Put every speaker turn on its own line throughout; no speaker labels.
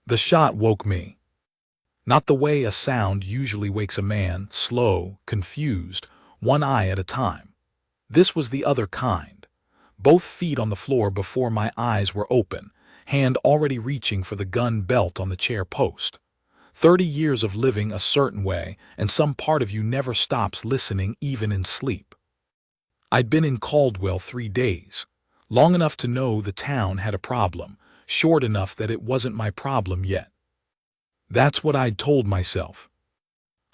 The shot woke me. Not the way a sound usually wakes a man, slow, confused, one eye at a time. This was the other kind. Both feet on the floor before my eyes were open, hand already reaching for the gun belt on the chair post. 30 years of living a certain way, and some part of you never stops listening even in sleep. I'd been in Caldwell 3 days, long enough to know the town had a problem, short enough that it wasn't my problem yet. That's what I'd told myself.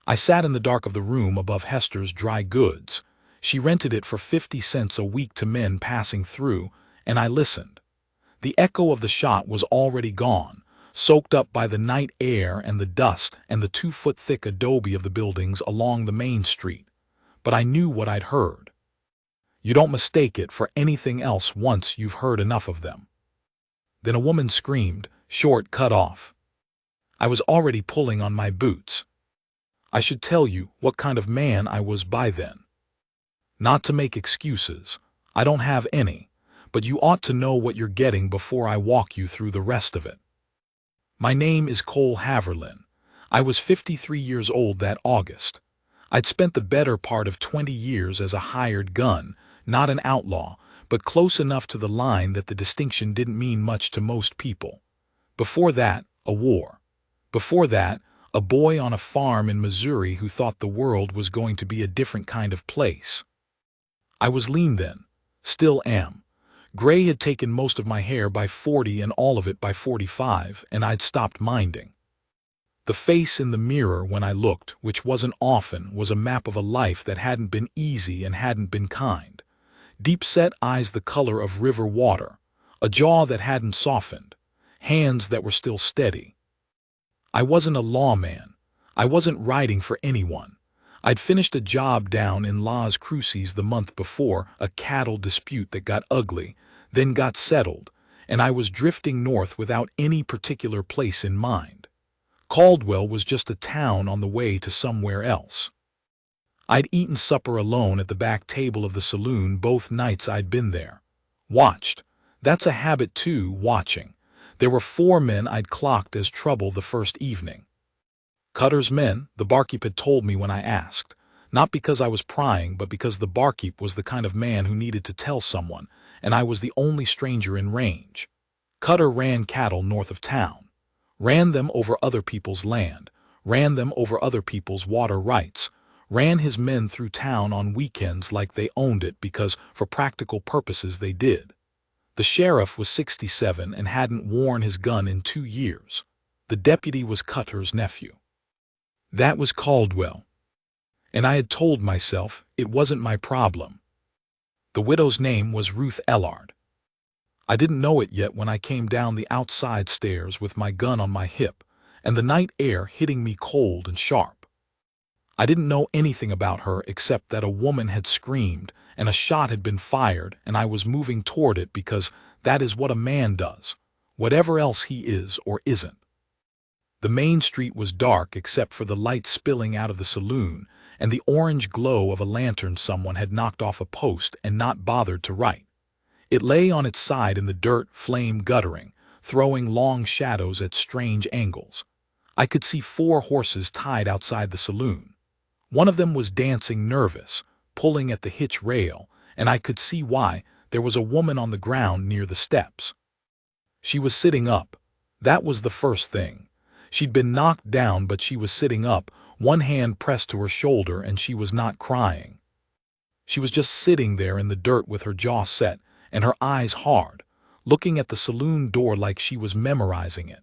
I sat in the dark of the room above Hester's dry goods. She rented it for 50 cents a week to men passing through, and I listened. The echo of the shot was already gone, soaked up by the night air and the dust and the 2-foot-thick adobe of the buildings along the main street. But I knew what I'd heard. You don't mistake it for anything else once you've heard enough of them. Then a woman screamed, short, cut off. I was already pulling on my boots. I should tell you what kind of man I was by then. Not to make excuses, I don't have any, but you ought to know what you're getting before I walk you through the rest of it. My name is Cole Haverlin. I was 53 years old that August. I'd spent the better part of 20 years as a hired gun, not an outlaw, but close enough to the line that the distinction didn't mean much to most people. Before that, a war. Before that, a boy on a farm in Missouri who thought the world was going to be a different kind of place. I was lean then, still am. Gray had taken most of my hair by 40 and all of it by 45, and I'd stopped minding. The face in the mirror when I looked, which wasn't often, was a map of a life that hadn't been easy and hadn't been kind. Deep-set eyes the color of river water, a jaw that hadn't softened, hands that were still steady. I wasn't a lawman. I wasn't writing for anyone. I'd finished a job down in Las Cruces the month before, a cattle dispute that got ugly, then got settled, and I was drifting north without any particular place in mind. Caldwell was just a town on the way to somewhere else. I'd eaten supper alone at the back table of the saloon both nights I'd been there. Watched. That's a habit too, watching. There were 4 men I'd clocked as trouble the first evening. Cutter's men, the barkeep had told me when I asked. Not because I was prying, but because the barkeep was the kind of man who needed to tell someone, and I was the only stranger in range. Cutter ran cattle north of town. Ran them over other people's land. Ran them over other people's water rights. Ran his men through town on weekends like they owned it because, for practical purposes, they did. The sheriff was 67 and hadn't worn his gun in 2 years. The deputy was Cutter's nephew. That was Caldwell. And I had told myself it wasn't my problem. The widow's name was Ruth Ellard. I didn't know it yet when I came down the outside stairs with my gun on my hip, and the night air hitting me cold and sharp. I didn't know anything about her except that a woman had screamed and a shot had been fired, and I was moving toward it because that is what a man does, whatever else he is or isn't. The main street was dark except for the light spilling out of the saloon and the orange glow of a lantern someone had knocked off a post and not bothered to light. It lay on its side in the dirt, flame guttering, throwing long shadows at strange angles. I could see 4 horses tied outside the saloon. One of them was dancing nervous, pulling at the hitch rail, and I could see why. There was a woman on the ground near the steps. She was sitting up. That was the first thing. She'd been knocked down, but she was sitting up, one hand pressed to her shoulder, and she was not crying. She was just sitting there in the dirt with her jaw set and her eyes hard, looking at the saloon door like she was memorizing it.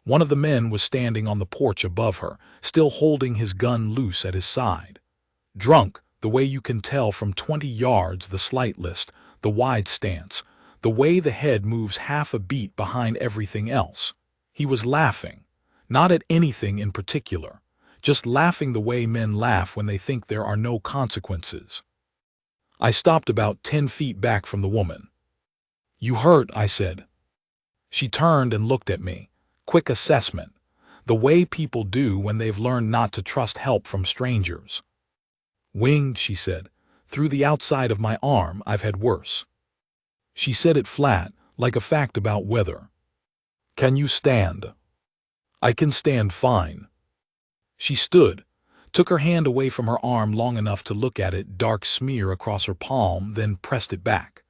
One of the men was standing on the porch above her, still holding his gun loose at his side. Drunk, the way you can tell from 20 yards, the slight list, the wide stance, the way the head moves half a beat behind everything else. He was laughing, not at anything in particular, just laughing the way men laugh when they think there are no consequences. I stopped about 10 feet back from the woman. "You hurt," I said. She turned and looked at me. Quick assessment. The way people do when they've learned not to trust help from strangers. "Winged," she said. "Through the outside of my arm. I've had worse." She said it flat, like a fact about weather. Can you stand? I can stand fine. She stood, took her hand away from her arm long enough to look at it dark smear across her palm, then pressed it back.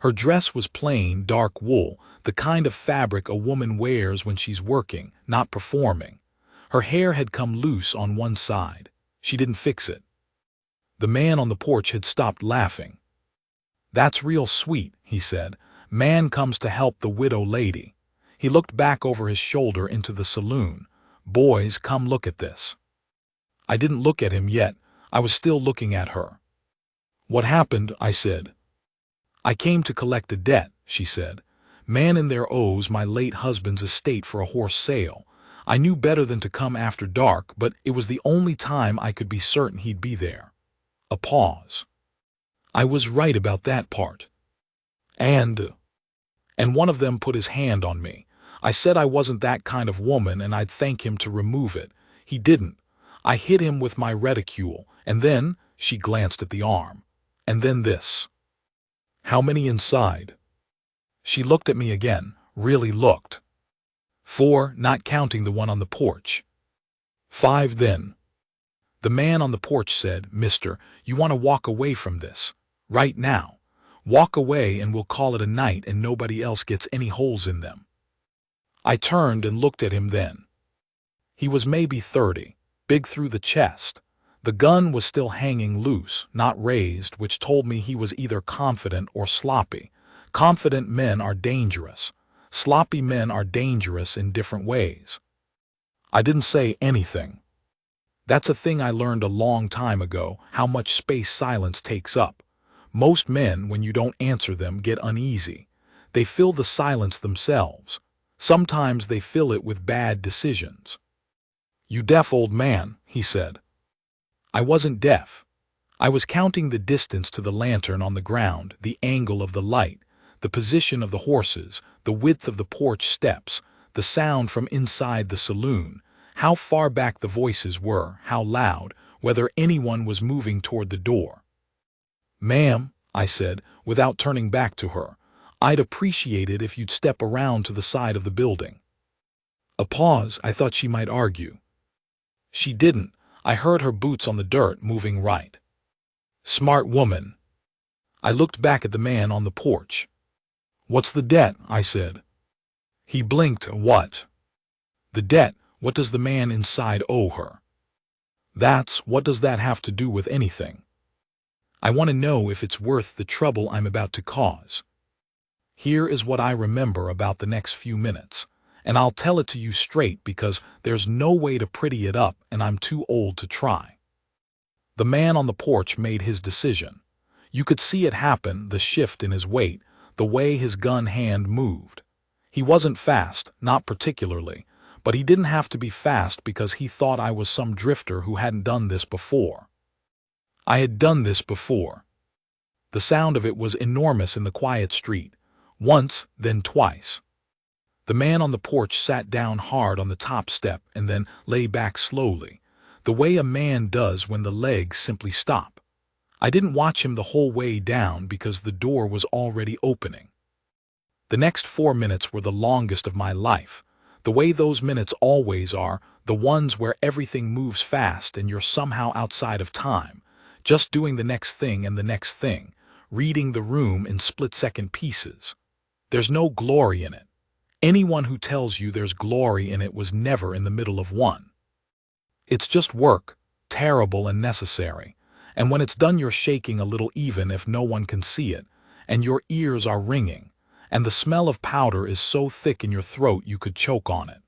Her dress was plain, dark wool, the kind of fabric a woman wears when she's working, not performing. Her hair had come loose on one side. She didn't fix it. The man on the porch had stopped laughing. That's real sweet, he said. Man comes to help the widow lady. He looked back over his shoulder into the saloon. Boys, come look at this. I didn't look at him yet. I was still looking at her. What happened? I said. I came to collect a debt, she said. Man in there owes my late husband's estate for a horse sale. I knew better than to come after dark, but it was the only time I could be certain he'd be there. A pause. I was right about that part. And one of them put his hand on me. I said I wasn't that kind of woman and I'd thank him to remove it. He didn't. I hit him with my reticule, and then, she glanced at the arm. And then this. How many inside? She looked at me again, really looked. 4, not counting the one on the porch. 5 then. The man on the porch said, Mister, you want to walk away from this. Right now. Walk away and we'll call it a night and nobody else gets any holes in them. I turned and looked at him then. He was maybe 30, big through the chest. The gun was still hanging loose, not raised, which told me he was either confident or sloppy. Confident men are dangerous. Sloppy men are dangerous in different ways. I didn't say anything. That's a thing I learned a long time ago, how much space silence takes up. Most men, when you don't answer them, get uneasy. They fill the silence themselves. Sometimes they fill it with bad decisions. You deaf old man, he said. I wasn't deaf. I was counting the distance to the lantern on the ground, the angle of the light, the position of the horses, the width of the porch steps, the sound from inside the saloon, how far back the voices were, how loud, whether anyone was moving toward the door. Ma'am, I said, without turning back to her, I'd appreciate it if you'd step around to the side of the building. A pause. I thought she might argue. She didn't. I heard her boots on the dirt moving right. Smart woman. I looked back at the man on the porch. What's the debt? I said. He blinked. What? The debt. What does the man inside owe her? What does that have to do with anything? I want to know if it's worth the trouble I'm about to cause. Here is what I remember about the next few minutes. And I'll tell it to you straight because there's no way to pretty it up and I'm too old to try. The man on the porch made his decision. You could see it happen, the shift in his weight, the way his gun hand moved. He wasn't fast, not particularly, but he didn't have to be fast because he thought I was some drifter who hadn't done this before. I had done this before. The sound of it was enormous in the quiet street. Once, then twice. The man on the porch sat down hard on the top step and then lay back slowly, the way a man does when the legs simply stop. I didn't watch him the whole way down because the door was already opening. The next 4 minutes were the longest of my life, the way those minutes always are, the ones where everything moves fast and you're somehow outside of time, just doing the next thing and the next thing, reading the room in split-second pieces. There's no glory in it. Anyone who tells you there's glory in it was never in the middle of one. It's just work, terrible and necessary, and when it's done you're shaking a little even if no one can see it, and your ears are ringing, and the smell of powder is so thick in your throat you could choke on it.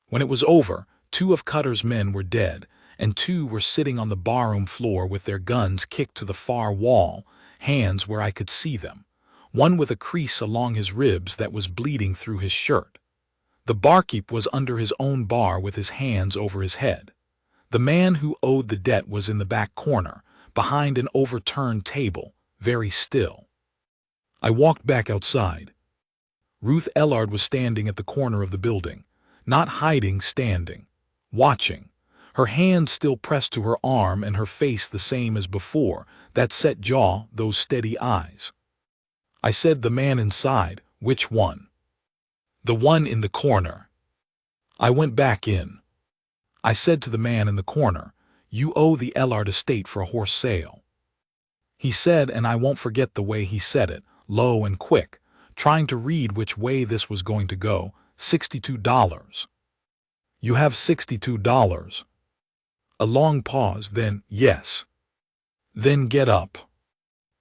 When it was over, 2 of Cutter's men were dead, and 2 were sitting on the barroom floor with their guns kicked to the far wall, hands where I could see them. One with a crease along his ribs that was bleeding through his shirt. The barkeep was under his own bar with his hands over his head. The man who owed the debt was in the back corner, behind an overturned table, very still. I walked back outside. Ruth Ellard was standing at the corner of the building, not hiding, standing, watching, her hand still pressed to her arm and her face the same as before, that set jaw, those steady eyes. I said, the man inside, which one? The one in the corner. I went back in. I said to the man in the corner, "You owe the Ellard estate for a horse sale." He said, and I won't forget the way he said it, low and quick, trying to read which way this was going to go, $62. You have $62. A long pause, then, yes. Then get up.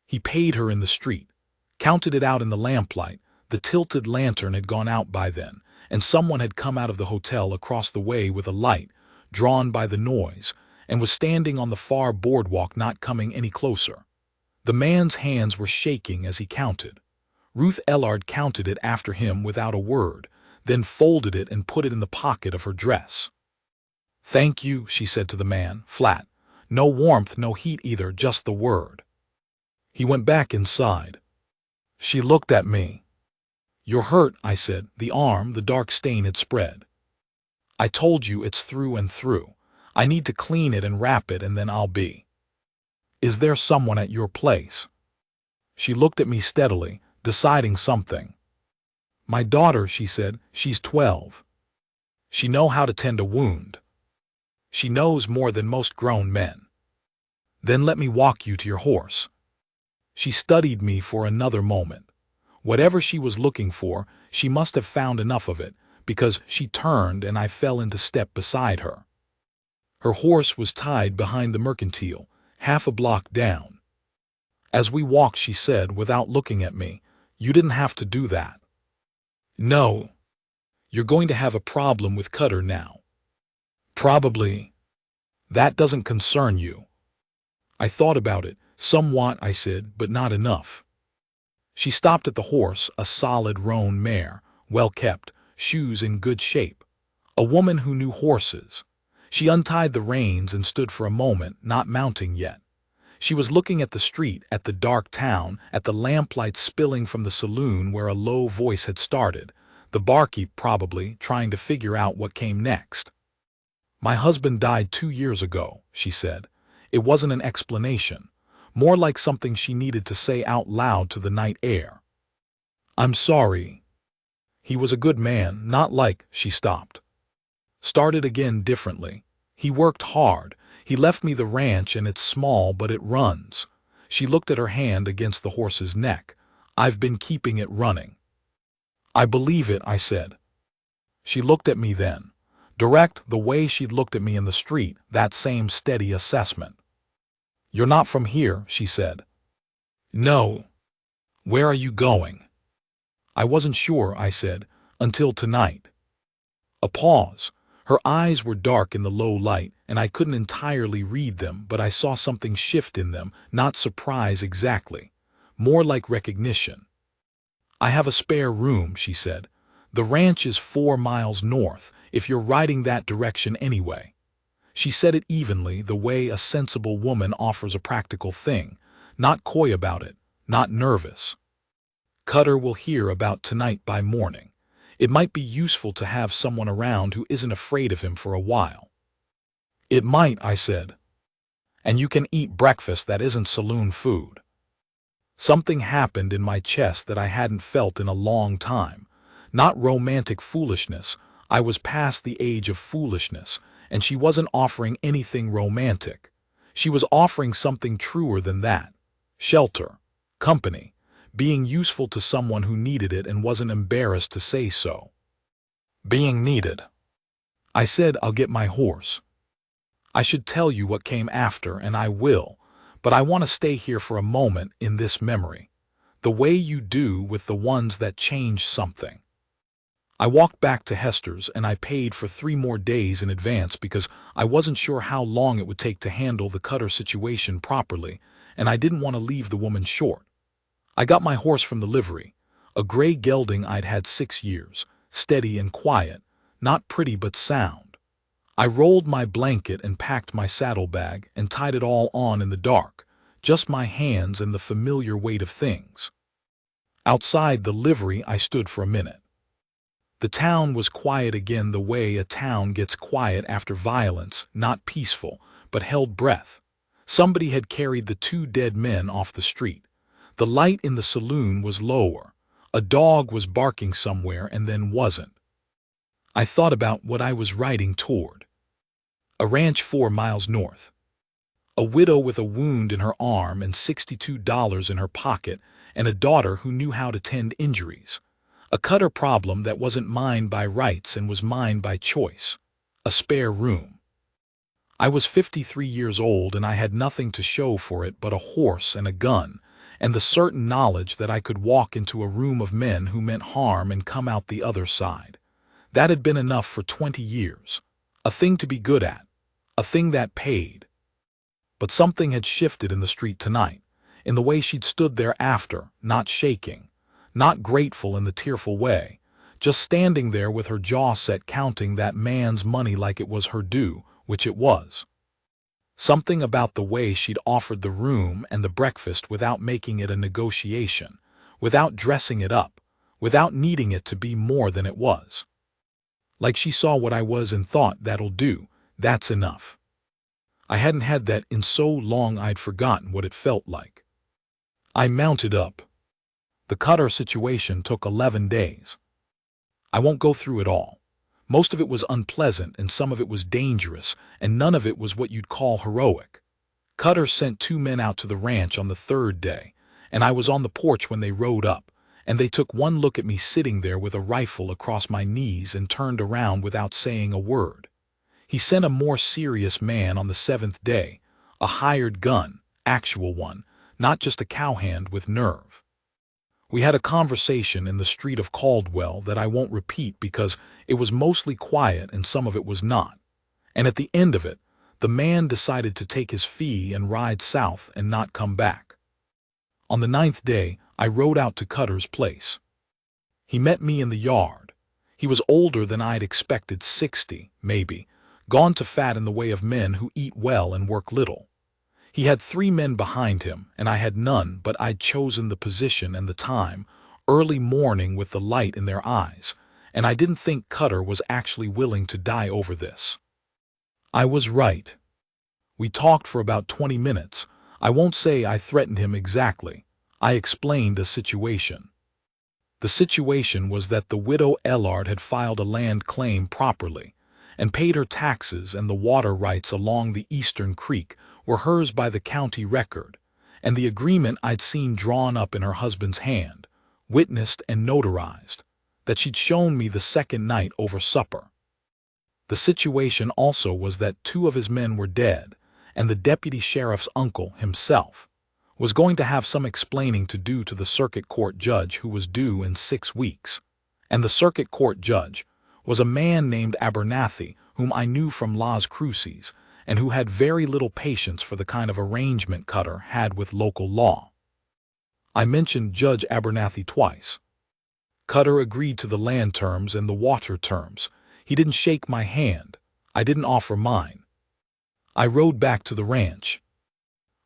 He paid her in the street, counted it out in the lamplight. The tilted lantern had gone out by then, and someone had come out of the hotel across the way with a light, drawn by the noise, and was standing on the far boardwalk, not coming any closer. The man's hands were shaking as he counted. Ruth Ellard counted it after him without a word, then folded it and put it in the pocket of her dress. "Thank you," she said to the man, flat. No warmth, no heat either, just the word. He went back inside. She looked at me. "You're hurt," I said. The arm, the dark stain had spread. "I told you it's through and through. I need to clean it and wrap it, and then I'll be." "Is there someone at your place?" She looked at me steadily, deciding something. "My daughter," she said. "She's 12. She know how to tend a wound. She knows more than most grown men." "Then let me walk you to your horse." She studied me for another moment. Whatever she was looking for, she must have found enough of it, because she turned and I fell into step beside her. Her horse was tied behind the mercantile, half a block down. As we walked, she said, without looking at me, "You didn't have to do that." "No. You're going to have a problem with Cutter now." "Probably. That doesn't concern you." I thought about it. "Somewhat," I said, "but not enough." She stopped at the horse, a solid roan mare, well kept, shoes in good shape. A woman who knew horses. She untied the reins and stood for a moment, not mounting yet. She was looking at the street, at the dark town, at the lamplight spilling from the saloon where a low voice had started, the barkeep probably, trying to figure out what came next. "My husband died 2 years ago," she said. It wasn't an explanation, more like something she needed to say out loud to the night air. "I'm sorry. He was a good man, not like—" She stopped. Started again differently. "He worked hard. He left me the ranch, and it's small, but it runs." She looked at her hand against the horse's neck. "I've been keeping it running." "I believe it," I said. She looked at me then. Direct, the way she'd looked at me in the street, that same steady assessment. "You're not from here," she said. "No. Where are you going?" "I wasn't sure," I said, "until tonight." A pause. Her eyes were dark in the low light, and I couldn't entirely read them, but I saw something shift in them, not surprise exactly, more like recognition. "I have a spare room," she said. "The ranch is 4 miles north, if you're riding that direction anyway." She said it evenly, the way a sensible woman offers a practical thing, not coy about it, not nervous. "Cutter will hear about tonight by morning. It might be useful to have someone around who isn't afraid of him for a while." "It might," I said. "And you can eat breakfast that isn't saloon food." Something happened in my chest that I hadn't felt in a long time. Not romantic foolishness. I was past the age of foolishness, and she wasn't offering anything romantic. She was offering something truer than that. Shelter. Company. Being useful to someone who needed it and wasn't embarrassed to say so. Being needed. I said, "I'll get my horse. I should tell you what came after, and I will, but I want to stay here for a moment in this memory. The way you do with the ones that change something." I walked back to Hester's, and I paid for 3 more days in advance because I wasn't sure how long it would take to handle the Cutter situation properly, and I didn't want to leave the woman short. I got my horse from the livery, a gray gelding I'd had 6 years, steady and quiet, not pretty but sound. I rolled my blanket and packed my saddlebag and tied it all on in the dark, just my hands and the familiar weight of things. Outside the livery I stood for a minute. The town was quiet again, the way a town gets quiet after violence, not peaceful, but held breath. Somebody had carried the 2 dead men off the street. The light in the saloon was lower. A dog was barking somewhere and then wasn't. I thought about what I was riding toward. A ranch 4 miles north. A widow with a wound in her arm and $62 in her pocket, and a daughter who knew how to tend injuries. A Cutter problem that wasn't mine by rights and was mine by choice. A spare room. I was 53 years old and I had nothing to show for it but a horse and a gun, and the certain knowledge that I could walk into a room of men who meant harm and come out the other side. That had been enough for 20 years. A thing to be good at. A thing that paid. But something had shifted in the street tonight, in the way she'd stood there after, not shaking, not grateful in the tearful way, just standing there with her jaw set counting that man's money like it was her due, which it was. Something about the way she'd offered the room and the breakfast without making it a negotiation, without dressing it up, without needing it to be more than it was. Like she saw what I was and thought, that'll do, that's enough. I hadn't had that in so long I'd forgotten what it felt like. I mounted up. The Cutter situation took 11 days. I won't go through it all. Most of it was unpleasant and some of it was dangerous, and none of it was what you'd call heroic. Cutter sent 2 men out to the ranch on the 3rd day, and I was on the porch when they rode up, and they took one look at me sitting there with a rifle across my knees and turned around without saying a word. He sent a more serious man on the 7th day, a hired gun, actual one, not just a cowhand with nerve. We had a conversation in the street of Caldwell that I won't repeat because it was mostly quiet and some of it was not. And at the end of it, the man decided to take his fee and ride south and not come back. On the 9th day, I rode out to Cutter's place. He met me in the yard. He was older than I'd expected, 60, maybe, gone to fat in the way of men who eat well and work little. He had 3 men behind him, and I had none, but I'd chosen the position and the time, early morning with the light in their eyes, and I didn't think Cutter was actually willing to die over this. I was right. We talked for about 20 minutes. I won't say I threatened him exactly. I explained a situation. The situation was that the widow Ellard had filed a land claim properly, and paid her taxes, and the water rights along the eastern creek were hers by the county record, and the agreement I'd seen drawn up in her husband's hand, witnessed and notarized, that she'd shown me the second night over supper. The situation also was that 2 of his men were dead, and the deputy sheriff's uncle himself was going to have some explaining to do to the circuit court judge who was due in 6 weeks. And the circuit court judge was a man named Abernathy, whom I knew from Las Cruces, and who had very little patience for the kind of arrangement Cutter had with local law. I mentioned Judge Abernathy twice. Cutter agreed to the land terms and the water terms. He didn't shake my hand. I didn't offer mine. I rode back to the ranch.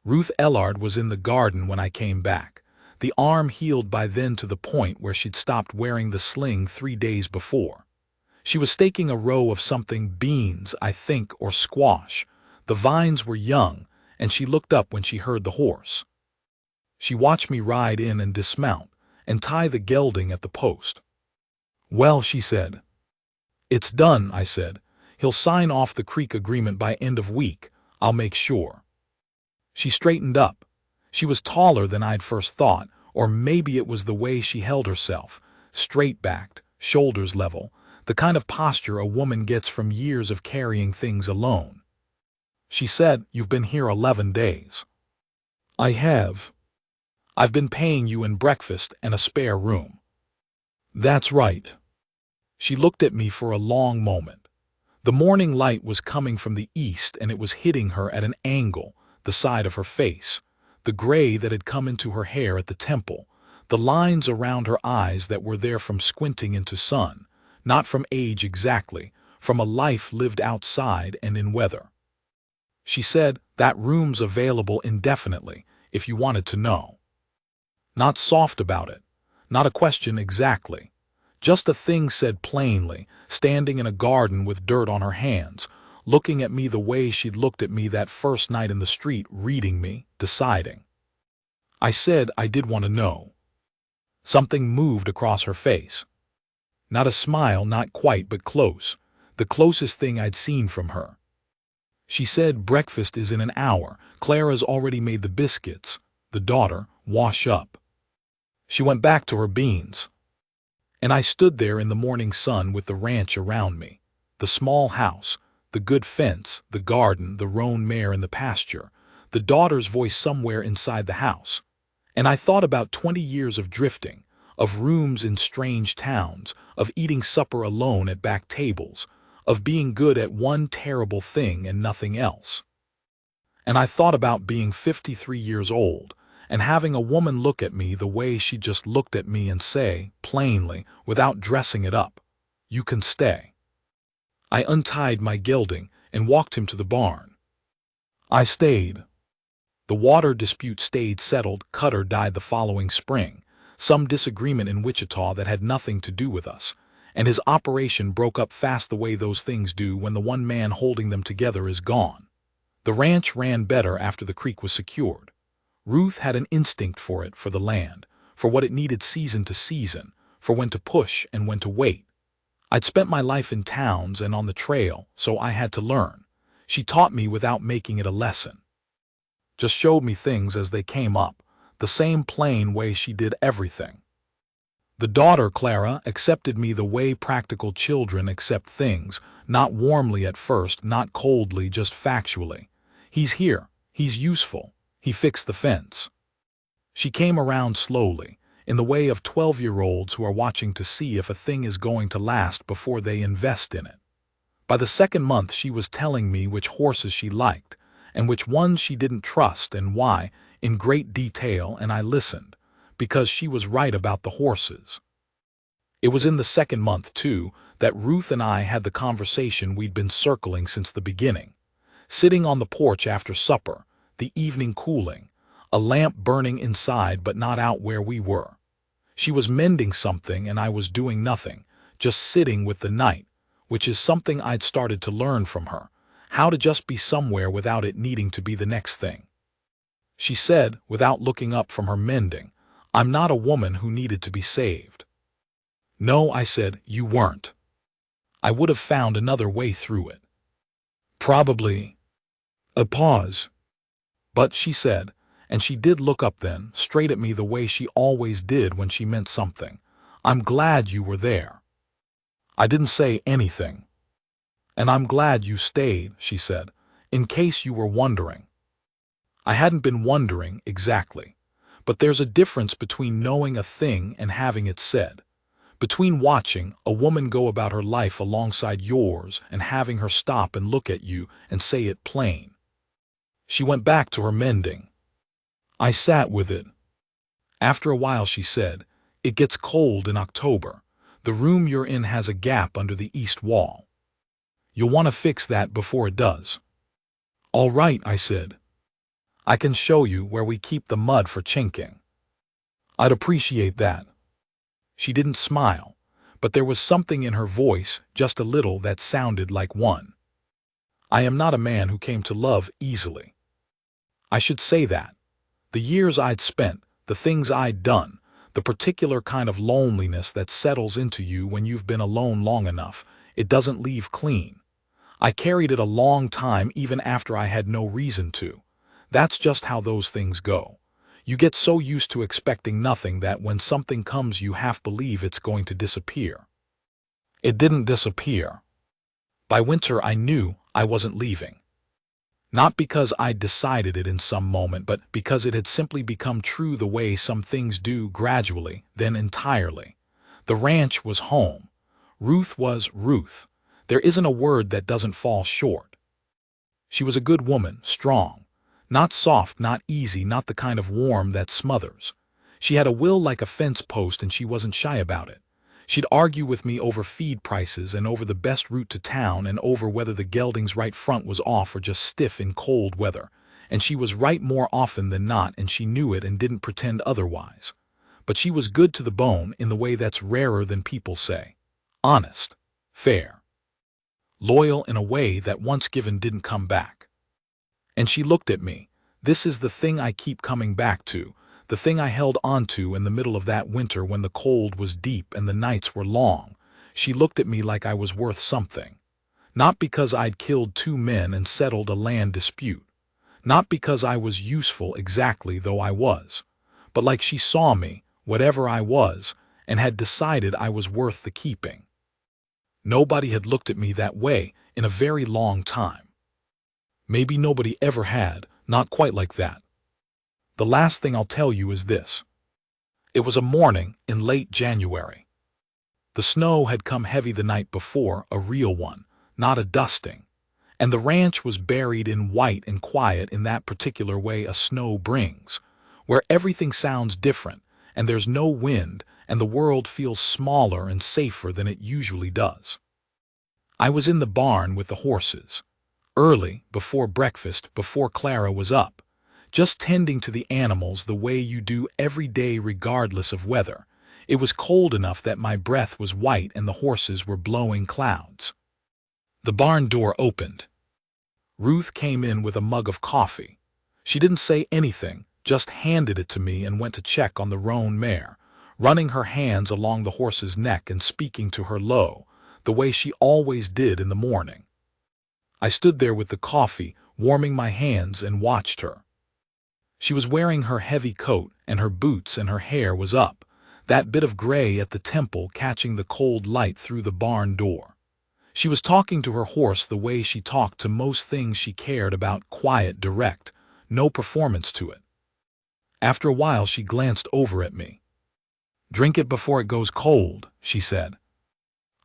Ruth Ellard was in the garden when I came back. The arm healed by then to the point where she'd stopped wearing the sling 3 days before. She was staking a row of something, beans, I think, or squash. The vines were young, and she looked up when she heard the horse. She watched me ride in and dismount, and tie the gelding at the post. "Well," she said. "It's done," I said. "He'll sign off the creek agreement by end of week. I'll make sure." She straightened up. She was taller than I'd first thought, or maybe it was the way she held herself, straight-backed, shoulders level, the kind of posture a woman gets from years of carrying things alone. She said, "You've been here 11 days. "I have. I've been paying you in breakfast and a spare room." "That's right." She looked at me for a long moment. The morning light was coming from the east and it was hitting her at an angle, the side of her face, the gray that had come into her hair at the temple, the lines around her eyes that were there from squinting into sun, not from age exactly, from a life lived outside and in weather. She said, "That room's available indefinitely, if you wanted to know." Not soft about it, not a question exactly, just a thing said plainly, standing in a garden with dirt on her hands, looking at me the way she'd looked at me that first night in the street, reading me, deciding. I said I did want to know. Something moved across her face. Not a smile, not quite, but close. The closest thing I'd seen from her. She said, "Breakfast is in an hour. Clara's already made the biscuits. The daughter, wash up." She went back to her beans. And I stood there in the morning sun with the ranch around me. The small house, the good fence, the garden, the roan mare in the pasture, the daughter's voice somewhere inside the house. And I thought about 20 years of drifting, of rooms in strange towns, of eating supper alone at back tables, of being good at one terrible thing and nothing else. And I thought about being 53 years old, and having a woman look at me the way she just looked at me and say, plainly, without dressing it up, "You can stay." I untied my gelding and walked him to the barn. I stayed. The water dispute stayed settled. Cutter died the following spring, some disagreement in Wichita that had nothing to do with us, and his operation broke up fast the way those things do when the one man holding them together is gone. The ranch ran better after the creek was secured. Ruth had an instinct for it, for the land, for what it needed season to season, for when to push and when to wait. I'd spent my life in towns and on the trail, so I had to learn. She taught me without making it a lesson. Just showed me things as they came up, the same plain way she did everything. The daughter, Clara, accepted me the way practical children accept things, not warmly at first, not coldly, just factually. He's here, he's useful, he fixed the fence. She came around slowly, in the way of 12-year-olds who are watching to see if a thing is going to last before they invest in it. By the second month she was telling me which horses she liked, and which ones she didn't trust and why, in great detail, and I listened, because she was right about the horses. It was in the second month, too, that Ruth and I had the conversation we'd been circling since the beginning. Sitting on the porch after supper, the evening cooling, a lamp burning inside but not out where we were. She was mending something and I was doing nothing, just sitting with the night, which is something I'd started to learn from her, how to just be somewhere without it needing to be the next thing. She said, without looking up from her mending, "I'm not a woman who needed to be saved." "No," I said, "you weren't. I would have found another way through it." "Probably." A pause. "But," she said, and she did look up then, straight at me the way she always did when she meant something, "I'm glad you were there." I didn't say anything. "And I'm glad you stayed," she said, "in case you were wondering." I hadn't been wondering exactly, but there's a difference between knowing a thing and having it said, between watching a woman go about her life alongside yours and having her stop and look at you and say it plain. She went back to her mending. I sat with it. After a while she said, "It gets cold in October. The room you're in has a gap under the east wall. You'll want to fix that before it does." "All right," I said. "I can show you where we keep the mud for chinking." "I'd appreciate that." She didn't smile, but there was something in her voice, just a little, that sounded like one. I am not a man who came to love easily. I should say that. The years I'd spent, the things I'd done, the particular kind of loneliness that settles into you when you've been alone long enough, it doesn't leave clean. I carried it a long time even after I had no reason to. That's just how those things go. You get so used to expecting nothing that when something comes you half believe it's going to disappear. It didn't disappear. By winter I knew I wasn't leaving. Not because I'd decided it in some moment, but because it had simply become true the way some things do, gradually, then entirely. The ranch was home. Ruth was Ruth. There isn't a word that doesn't fall short. She was a good woman, strong. Not soft, not easy, not the kind of warm that smothers. She had a will like a fence post and she wasn't shy about it. She'd argue with me over feed prices and over the best route to town and over whether the gelding's right front was off or just stiff in cold weather. And she was right more often than not, and she knew it and didn't pretend otherwise. But she was good to the bone in the way that's rarer than people say. Honest. Fair. Loyal in a way that once given didn't come back. And she looked at me. This is the thing I keep coming back to. the thing I held onto in the middle of that winter when the cold was deep and the nights were long. She looked at me like I was worth something. Not because I'd killed 2 men and settled a land dispute. Not because I was useful exactly, though I was. But like she saw me, whatever I was, and had decided I was worth the keeping. Nobody had looked at me that way in a very long time. Maybe nobody ever had, not quite like that. The last thing I'll tell you is this. It was a morning in late January. The snow had come heavy the night before, a real one, not a dusting, and the ranch was buried in white and quiet in that particular way a snow brings, where everything sounds different, and there's no wind, and the world feels smaller and safer than it usually does. I was in the barn with the horses, early, before breakfast, before Clara was up, just tending to the animals the way you do every day regardless of weather. It was cold enough that my breath was white and the horses were blowing clouds. The barn door opened. Ruth came in with a mug of coffee. She didn't say anything, just handed it to me and went to check on the roan mare, running her hands along the horse's neck and speaking to her low, the way she always did in the morning. I stood there with the coffee, warming my hands, and watched her. She was wearing her heavy coat and her boots, and her hair was up, that bit of gray at the temple catching the cold light through the barn door. She was talking to her horse the way she talked to most things she cared about, quiet, direct, no performance to it. After a while she glanced over at me. "Drink it before it goes cold," she said.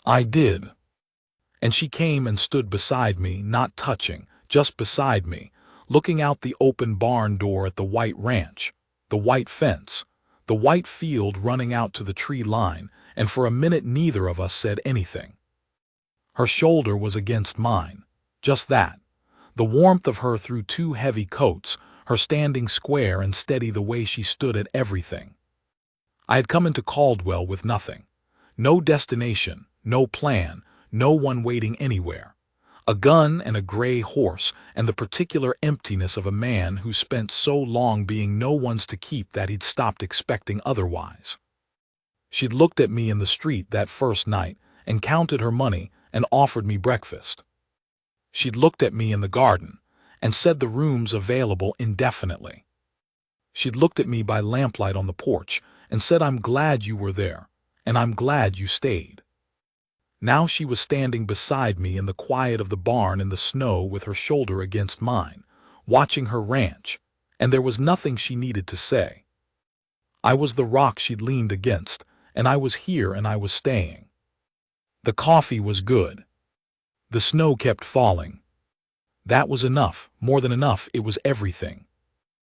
I did. And she came and stood beside me, not touching, just beside me, looking out the open barn door at the white ranch, the white fence, the white field running out to the tree line, and for a minute neither of us said anything. Her shoulder was against mine, just that, the warmth of her through 2 heavy coats, her standing square and steady the way she stood at everything. I had come into Caldwell with nothing. No destination, no plan, no one waiting anywhere. A gun and a gray horse, and the particular emptiness of a man who spent so long being no one's to keep that he'd stopped expecting otherwise. She'd looked at me in the street that first night and counted her money and offered me breakfast. She'd looked at me in the garden and said the room's available indefinitely. She'd looked at me by lamplight on the porch and said, "I'm glad you were there, and I'm glad you stayed." Now she was standing beside me in the quiet of the barn in the snow with her shoulder against mine, watching her ranch, and there was nothing she needed to say. I was the rock she'd leaned against, and I was here and I was staying. The coffee was good. The snow kept falling. That was enough, more than enough, it was everything.